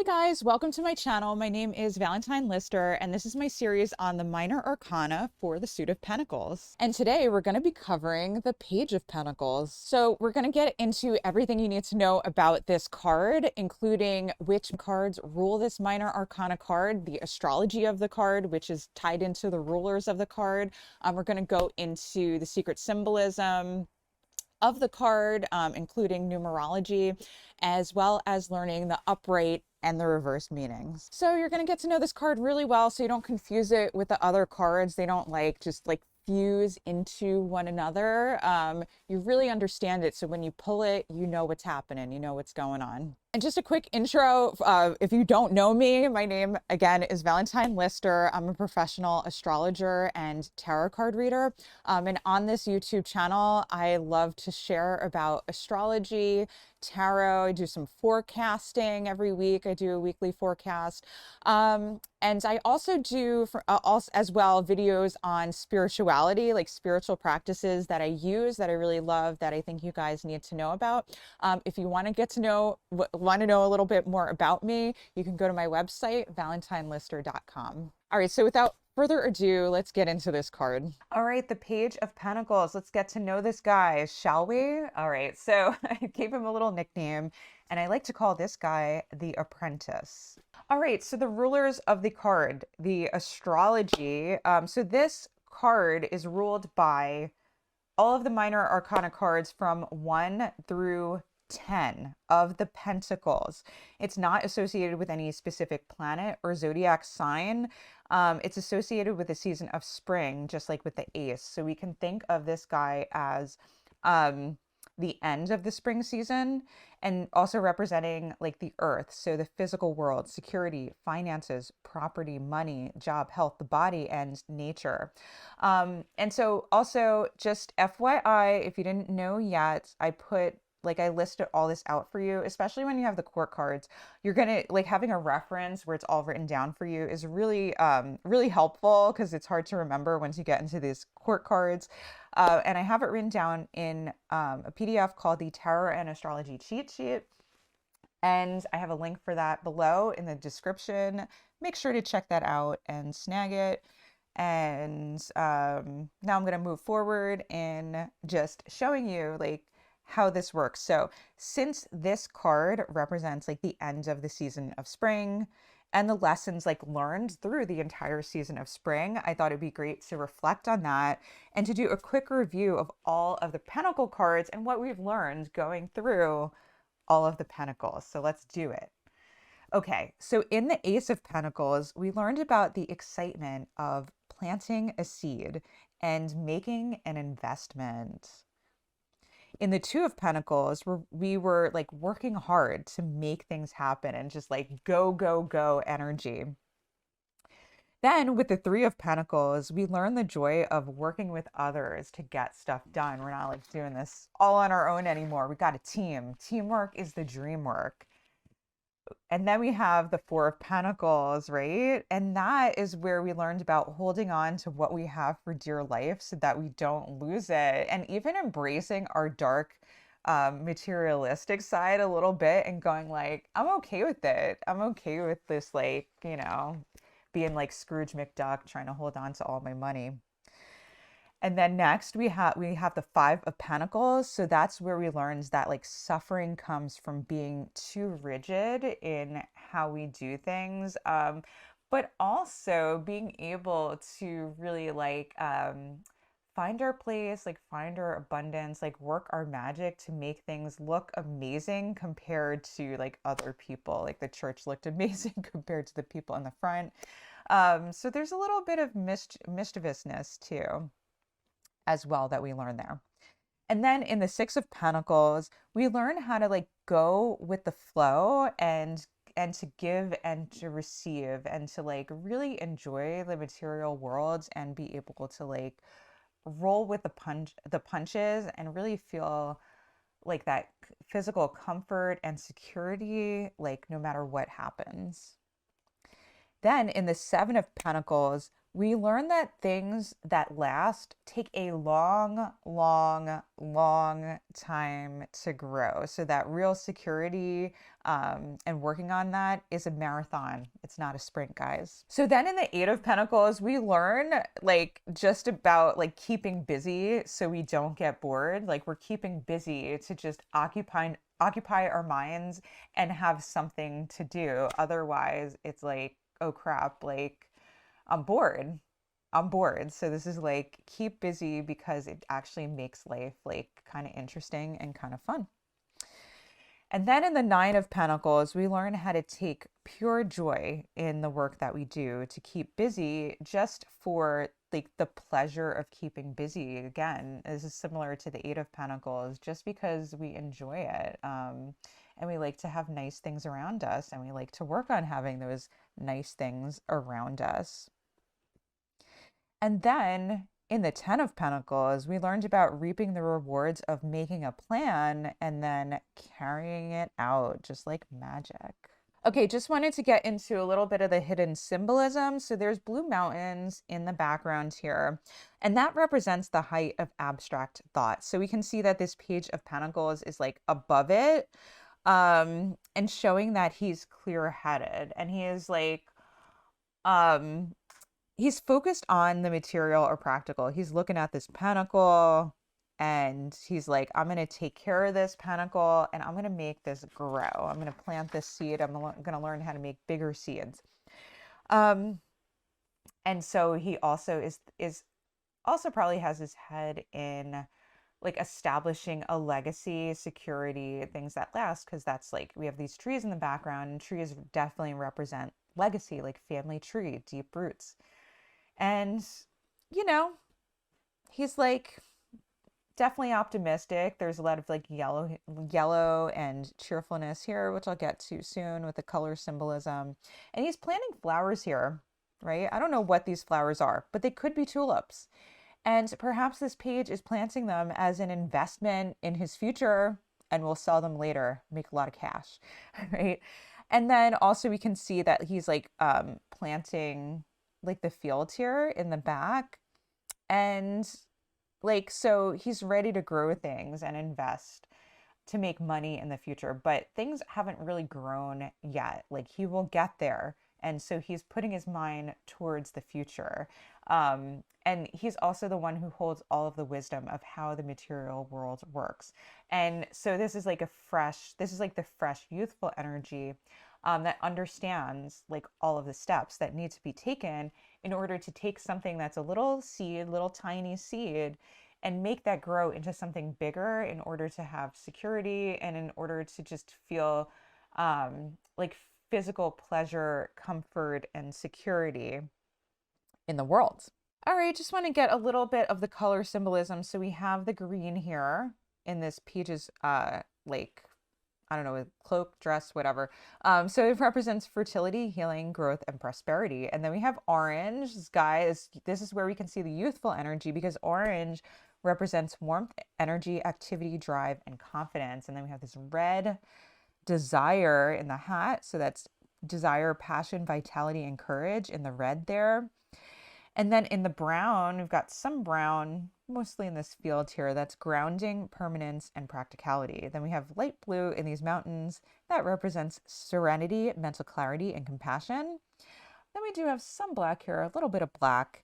Hey guys, welcome to my channel. My name is Valentine Lister, and this is my series on the minor arcana for the suit of Pentacles. And today we're going to be covering the Page of Pentacles. So we're going to get into everything you need to know about this card, including which cards rule this minor arcana card, the astrology of the card, which is tied into the rulers of the card. We're going to go into the secret symbolism of the card, including numerology, as well as learning the upright and the reverse meanings. So you're going to get to know this card really well so you don't confuse it with the other cards. They don't just fuse into one another. You really understand it. So when you pull it, you know what's happening, you know what's going on. And just a quick intro, if you don't know me, my name again is Valentine Lister. I'm a professional astrologer and tarot card reader. And on this YouTube channel, I love to share about astrology, tarot. I do some forecasting every week. I do a weekly forecast. And I also do as well videos on spirituality, like spiritual practices that I use that I really love, that I think you guys need to know about. If you want to get to know a little bit more about me, you can go to my website, valentinelister.com. All right, so without further ado, let's get into this card. All right, the Page of Pentacles. Let's get to know this guy, shall we? All right, so I gave him a little nickname, and I like to call this guy the Apprentice. All right, so the rulers of the card, the astrology. So this card is ruled by all of the minor arcana cards from 1 through 10 of the Pentacles. It's not associated with any specific planet or zodiac sign. It's associated with the season of spring, just like with the Ace. So we can think of this guy as the end of the spring season, and also representing like the earth. So the physical world, security, finances, property, money, job, health, the body, and nature. And so also just FYI, if you didn't know yet, I listed all this out for you, especially when you have the court cards. You're gonna having a reference where it's all written down for you is really, really helpful, because it's hard to remember once you get into these court cards. And I have it written down in a PDF called the Tarot and Astrology Cheat Sheet. And I have a link for that below in the description. Make sure to check that out and snag it. And now I'm going to move forward in just showing you how this works. So since this card represents the end of the season of spring and the lessons learned through the entire season of spring, I thought it'd be great to reflect on that and to do a quick review of all of the Pentacle cards and what we've learned going through all of the Pentacles. So let's do it. Okay, so in the Ace of Pentacles, we learned about the excitement of planting a seed and making an investment. In the Two of Pentacles, we were working hard to make things happen and just go, go, go energy. Then with the Three of Pentacles, we learn the joy of working with others to get stuff done. We're not doing this all on our own anymore. We got a team. Teamwork is the dream work. And then we have the Four of Pentacles, right? And that is where we learned about holding on to what we have for dear life so that we don't lose it. And even embracing our dark, materialistic side a little bit and going I'm okay with it. I'm okay with this, being Scrooge McDuck, trying to hold on to all my money. And then next we have the Five of Pentacles. So that's where we learned that suffering comes from being too rigid in how we do things, but also being able to really find our place, find our abundance, work our magic to make things look amazing compared to other people. The church looked amazing compared to the people in the front. So there's a little bit of mischievousness too, as well, that we learn there. And then in the Six of Pentacles, we learn how to go with the flow and to give and to receive and to really enjoy the material world and be able to roll with the punches and really feel that physical comfort and security no matter what happens. Then in the Seven of Pentacles, we learn that things that last take a long, long, long time to grow. So that real security and working on that is a marathon. It's not a sprint, guys. So then in the Eight of Pentacles, we learn like just about like keeping busy so we don't get bored. Like we're keeping busy to just occupy our minds and have something to do. Otherwise, it's like, oh crap, like I'm bored. I'm bored. So this is like keep busy because it actually makes life like kind of interesting and kind of fun. And then in the Nine of Pentacles, we learn how to take pure joy in the work that we do, to keep busy just for like the pleasure of keeping busy. Again, this is similar to the Eight of Pentacles, just because we enjoy it. And we like to have nice things around us, and we like to work on having those nice things around us. And then in the Ten of Pentacles, we learned about reaping the rewards of making a plan and then carrying it out, just like magic. Okay, just wanted to get into a little bit of the hidden symbolism. So there's blue mountains in the background here, and that represents the height of abstract thought. So we can see that this Page of Pentacles is like above it, and showing that he's clear-headed, and he is like, he's focused on the material or practical. He's looking at this pentacle and he's like, I'm going to take care of this pentacle and I'm going to make this grow. I'm going to plant this seed. I'm going to learn how to make bigger seeds. And so he also is also probably has his head in like establishing a legacy, security, things that last, because that's like, we have these trees in the background, and trees definitely represent legacy, like family tree, deep roots. And, you know, he's like definitely optimistic. There's a lot of like yellow and cheerfulness here, which I'll get to soon with the color symbolism. And he's planting flowers here, right? I don't know what these flowers are, but they could be tulips. And perhaps this page is planting them as an investment in his future, and will sell them later, make a lot of cash, right? And then also we can see that he's like planting like the fields here in the back. And like, so he's ready to grow things and invest to make money in the future, but things haven't really grown yet. Like he will get there. And so he's putting his mind towards the future. And he's also the one who holds all of the wisdom of how the material world works. And so this is like the fresh, youthful energy that understands like all of the steps that need to be taken in order to take something that's a little tiny seed, and make that grow into something bigger in order to have security and in order to just feel like physical pleasure, comfort, and security in the world. All right, just want to get a little bit of the color symbolism. So we have the green here in this Page's like, I don't know, cloak, dress, whatever. So it represents fertility, healing, growth, and prosperity. And then we have orange. This is where we can see the youthful energy, because orange represents warmth, energy, activity, drive, and confidence. And then we have this red, desire, in the hat. So that's desire, passion, vitality, and courage in the red there. And then in the brown, we've got some brown, mostly in this field here, that's grounding, permanence, and practicality. Then we have light blue in these mountains. That represents serenity, mental clarity, and compassion. Then we do have some black here, a little bit of black.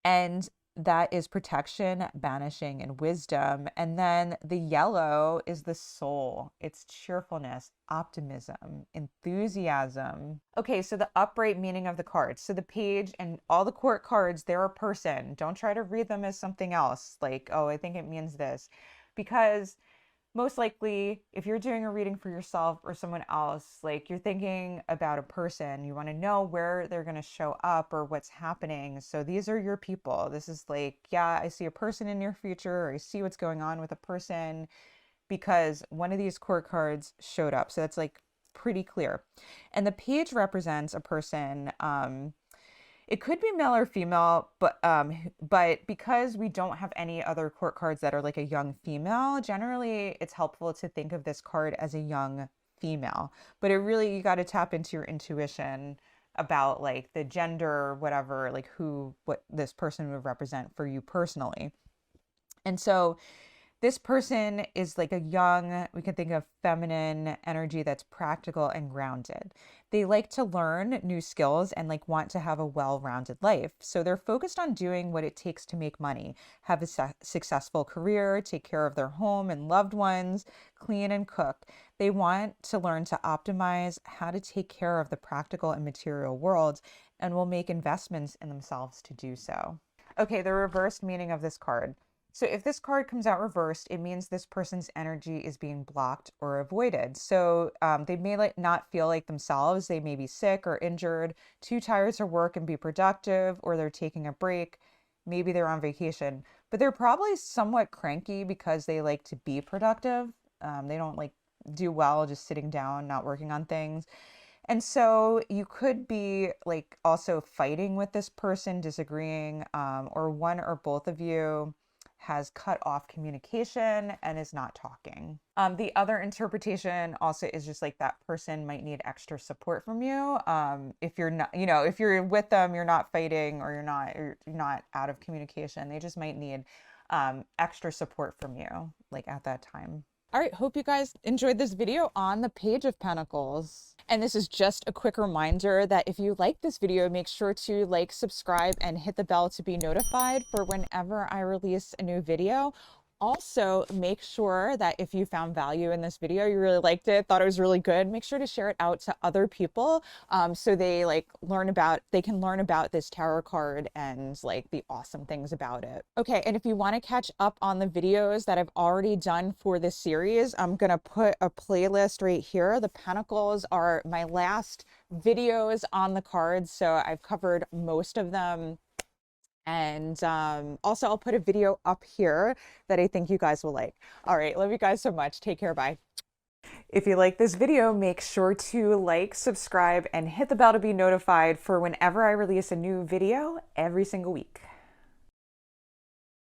And that is protection, banishing, and wisdom. And then the yellow is the soul. It's cheerfulness, optimism, enthusiasm. Okay, so the upright meaning of the cards. So the page and all the court cards, they're a person. Don't try to read them as something else. Like, oh, I think it means this. Because most likely, if you're doing a reading for yourself or someone else, like you're thinking about a person, you want to know where they're going to show up or what's happening. So these are your people. This is like, yeah, I see a person in your future, or I see what's going on with a person because one of these court cards showed up. So that's like pretty clear. And the page represents a person. It could be male or female, but because we don't have any other court cards that are like a young female, generally it's helpful to think of this card as a young female. But it really, you got to tap into your intuition about like the gender, whatever, like what this person would represent for you personally. And so this person is like a young, we can think of feminine energy that's practical and grounded. They like to learn new skills and like want to have a well-rounded life. So they're focused on doing what it takes to make money, have a successful career, take care of their home and loved ones, clean and cook. They want to learn to optimize how to take care of the practical and material world and will make investments in themselves to do so. Okay, the reversed meaning of this card. So if this card comes out reversed, it means this person's energy is being blocked or avoided. So they may not feel like themselves. They may be sick or injured, too tired to work and be productive, or they're taking a break. Maybe they're on vacation, but they're probably somewhat cranky because they like to be productive. They don't like do well just sitting down, not working on things. And so you could be like also fighting with this person, disagreeing, or one or both of you has cut off communication and is not talking. The other interpretation also is just like that person might need extra support from you. If you're not, if you're with them, you're not fighting or you're not out of communication. They just might need extra support from you, like at that time. All right, hope you guys enjoyed this video on the Page of Pentacles. And this is just a quick reminder that if you like this video, make sure to like, subscribe, and hit the bell to be notified for whenever I release a new video. Also, make sure that if you found value in this video, you really liked it, thought it was really good, make sure to share it out to other people so they can learn about this tarot card and like the awesome things about it. Okay, and if you want to catch up on the videos that I've already done for this series, I'm gonna put a playlist right here. The Pentacles are my last videos on the cards, so I've covered most of them. And also I'll put a video up here that I think you guys will like. All right, love you guys so much. Take care, bye. If you like this video, make sure to like, subscribe, and hit the bell to be notified for whenever I release a new video every single week.